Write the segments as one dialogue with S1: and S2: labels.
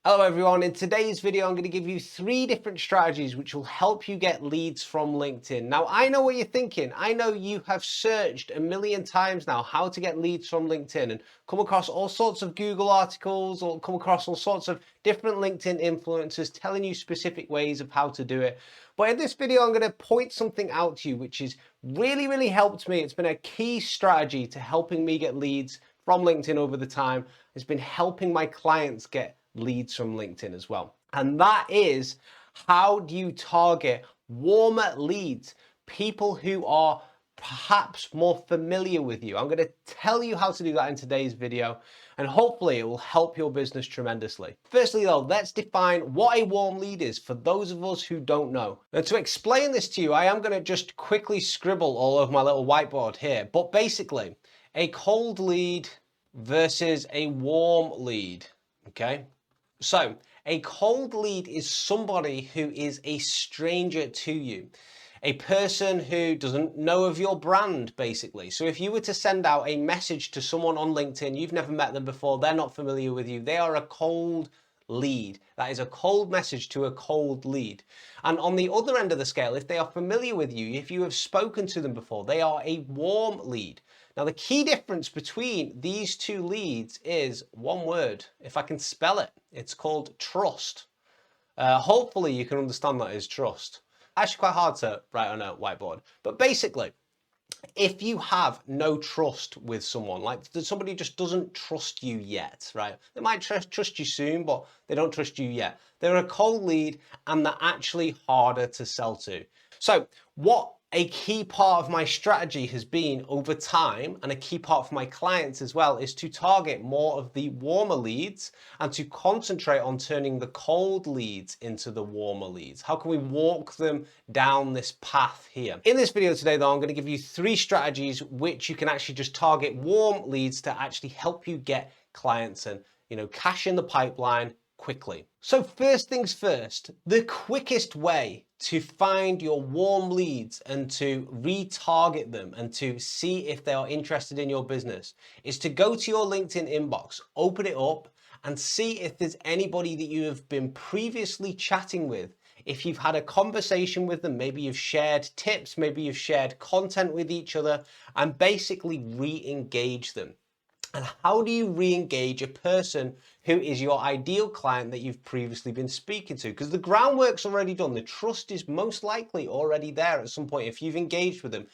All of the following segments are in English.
S1: Hello everyone, in today's video I'm going to give you 3 different strategies which will help you get leads from LinkedIn. Now I know what you're thinking, I know you have searched a million times now how to get leads from LinkedIn and come across all sorts of Google articles or come across all sorts of different LinkedIn influencers telling you specific ways of how to do it. But in this video I'm going to point something out to you which has really helped me. It's been a key strategy to helping me get leads from LinkedIn over the time. It's been helping my clients get leads from LinkedIn as well. And that is, how do you target warmer leads, people who are perhaps more familiar with you? I'm going to tell you how to do that in today's video, and hopefully it will help your business tremendously. Firstly though, let's define what a warm lead is for those of us who don't know. And to explain this to you, I am going to just quickly scribble all over my little whiteboard here. But basically, a cold lead versus a warm lead, okay? So a cold lead is somebody who is a stranger to you, a person who doesn't know of your brand, basically. So if you were to send out a message to someone on LinkedIn, you've never met them before, they're not familiar with you, they are a cold lead. That is a cold message to a cold lead. And on the other end of the scale, if they are familiar with you, if you have spoken to them before, they are a warm lead. Now the key difference between these two leads is one word. If I can spell it, it's called trust. Hopefully you can understand that is trust. Actually quite hard to write on a whiteboard, but basically, if you have no trust with someone, like somebody just doesn't trust you yet, right? They might trust you soon, but they don't trust you yet. They're a cold lead and they're actually harder to sell to. So what a key part of my strategy has been over time, and a key part for my clients as well, is to target more of the warmer leads and to concentrate on turning the cold leads into the warmer leads. How can we walk them down this path here? In this video today though, I'm going to give you 3 strategies which you can actually just target warm leads to actually help you get clients and, cash in the pipeline quickly. So first things first, the quickest way to find your warm leads and to retarget them and to see if they are interested in your business is to go to your LinkedIn inbox, open it up and see if there's anybody that you have been previously chatting with. If you've had a conversation with them, maybe you've shared tips, maybe you've shared content with each other, and basically re-engage them. And how do you re-engage a person who is your ideal client that you've previously been speaking to? Because the groundwork's already done. The trust is most likely already there at some point if you've engaged with them.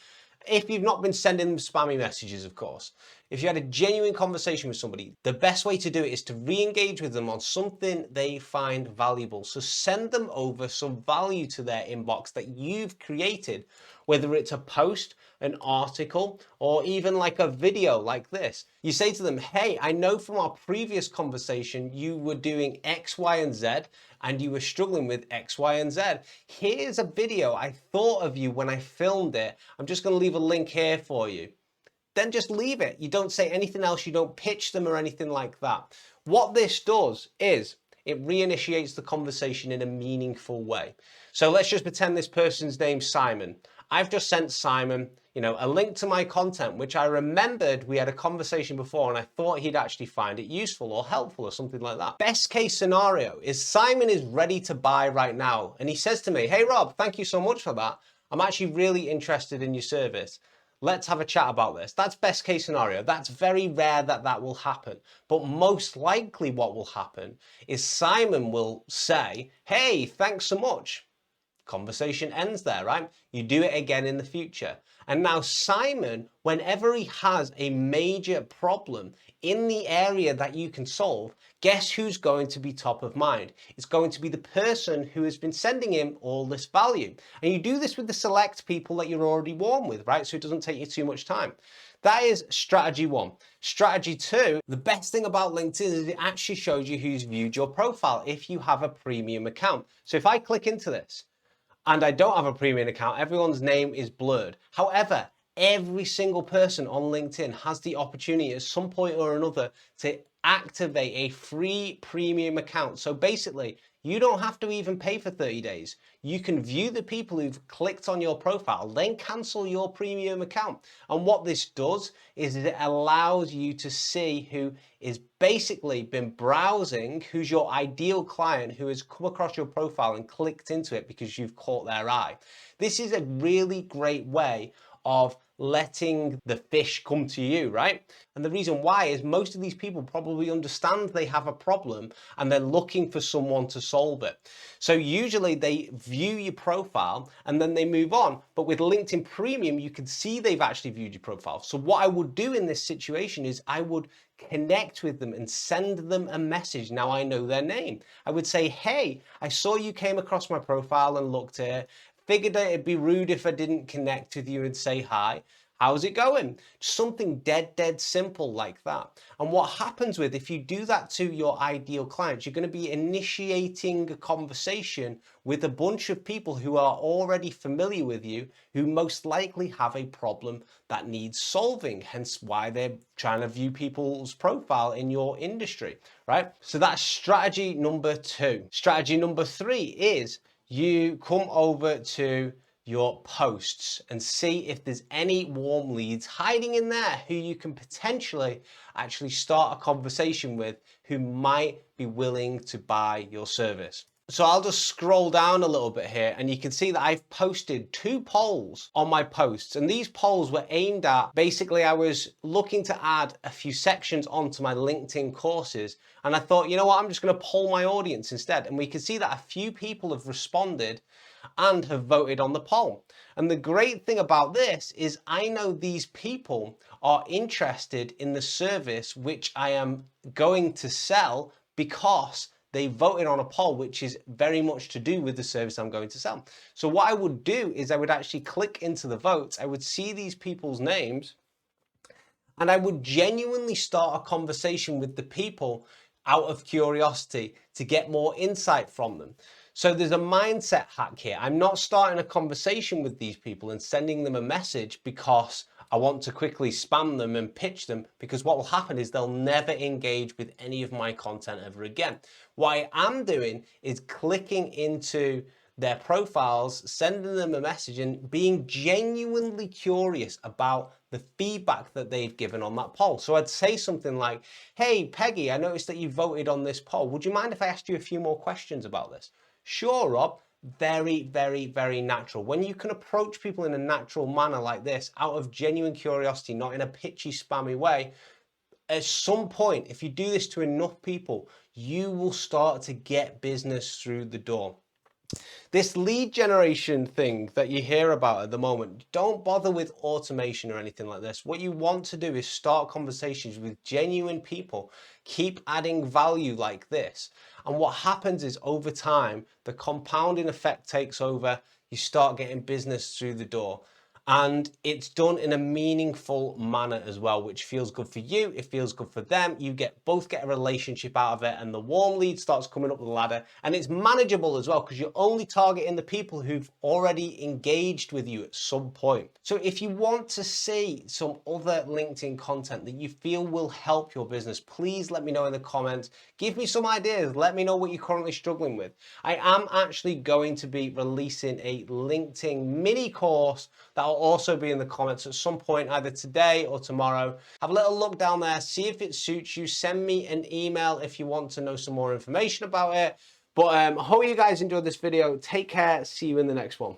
S1: If you've not been sending them spammy messages, of course. If you had a genuine conversation with somebody, the best way to do it is to re-engage with them on something they find valuable. So send them over some value to their inbox that you've created, whether it's a post, an article, or even like a video like this. You say to them, hey, I know from our previous conversation you were doing X, Y, and Z, and you were struggling with X, Y, and Z. Here's a video. I thought of you when I filmed it. I'm just going to leave a link here for you. Then just leave it. You don't say anything else. You don't pitch them or anything like that. What this does is it reinitiates the conversation in a meaningful way. So let's just pretend this person's name's Simon. I've just sent Simon, a link to my content, which I remembered we had a conversation before and I thought he'd actually find it useful or helpful or something like that. Best case scenario is Simon is ready to buy right now. And he says to me, hey Rob, thank you so much for that. I'm actually really interested in your service. Let's have a chat about this. That's best case scenario. That's very rare that that will happen. But most likely what will happen is Simon will say, hey, thanks so much. Conversation ends there, right? You do it again in the future. And now Simon, whenever he has a major problem in the area that you can solve, guess who's going to be top of mind? It's going to be the person who has been sending him all this value. And you do this with the select people that you're already warm with, right? So it doesn't take you too much time. That is strategy 1. Strategy 2, the best thing about LinkedIn is it actually shows you who's viewed your profile if you have a premium account. So if I click into this, and I don't have a premium account, everyone's name is blurred. However, Every single person on LinkedIn has the opportunity at some point or another to activate a free premium account. So basically, you don't have to even pay for 30 days. You can view the people who've clicked on your profile, then cancel your premium account. And what this does is it allows you to see who is basically been browsing, who's your ideal client, who has come across your profile and clicked into it because you've caught their eye. This is a really great way of letting the fish come to you, right? And the reason why is most of these people probably understand they have a problem and they're looking for someone to solve it. So usually they view your profile and then they move on. But with LinkedIn Premium, you can see they've actually viewed your profile. So what I would do in this situation is I would connect with them and send them a message. Now I know their name. I would say, hey, I saw you came across my profile and looked at it. Figured that it'd be rude if I didn't connect with you and say hi. How's it going? Something dead simple like that. And what happens with, if you do that to your ideal clients, you're going to be initiating a conversation with a bunch of people who are already familiar with you, who most likely have a problem that needs solving, hence why they're trying to view people's profile in your industry, right? So that's strategy number 2. Strategy number 3 is you come over to your posts and see if there's any warm leads hiding in there who you can potentially actually start a conversation with, who might be willing to buy your service. So I'll just scroll down a little bit here and you can see that I've posted 2 polls on my posts, and these polls were aimed at, basically I was looking to add a few sections onto my LinkedIn courses, and I thought, you know what, I'm just going to poll my audience instead. And we can see that a few people have responded and have voted on the poll. And the great thing about this is I know these people are interested in the service which I am going to sell, because they voted on a poll which is very much to do with the service I'm going to sell. So what I would do is I would actually click into the votes, I would see these people's names, and I would genuinely start a conversation with the people out of curiosity to get more insight from them. So there's a mindset hack here. I'm not starting a conversation with these people and sending them a message because I want to quickly spam them and pitch them, because what will happen is they'll never engage with any of my content ever again. What I am doing is clicking into their profiles, sending them a message and being genuinely curious about the feedback that they've given on that poll. So I'd say something like, hey, Peggy, I noticed that you voted on this poll. Would you mind if I asked you a few more questions about this? Sure, Rob. Very natural. When you can approach people in a natural manner like this, out of genuine curiosity, not in a pitchy, spammy way, at some point, if you do this to enough people, you will start to get business through the door. This lead generation thing that you hear about at the moment, don't bother with automation or anything like this. What you want to do is start conversations with genuine people. Keep adding value like this. And what happens is, over time, the compounding effect takes over. You start getting business through the door. And it's done in a meaningful manner as well, which feels good for you, it feels good for them. You both get a relationship out of it, and the warm lead starts coming up the ladder, and it's manageable as well, because you're only targeting the people who've already engaged with you at some point. So if you want to see some other LinkedIn content that you feel will help your business, please let me know in the comments. Give me some ideas. Let me know what you're currently struggling with. I am actually going to be releasing a LinkedIn mini course that will also be in the comments at some point, either today or tomorrow. Have a little look down there, see if it suits you. Send me an email if you want to know some more information about it. But I hope you guys enjoyed this video. Take care. See you in the next one.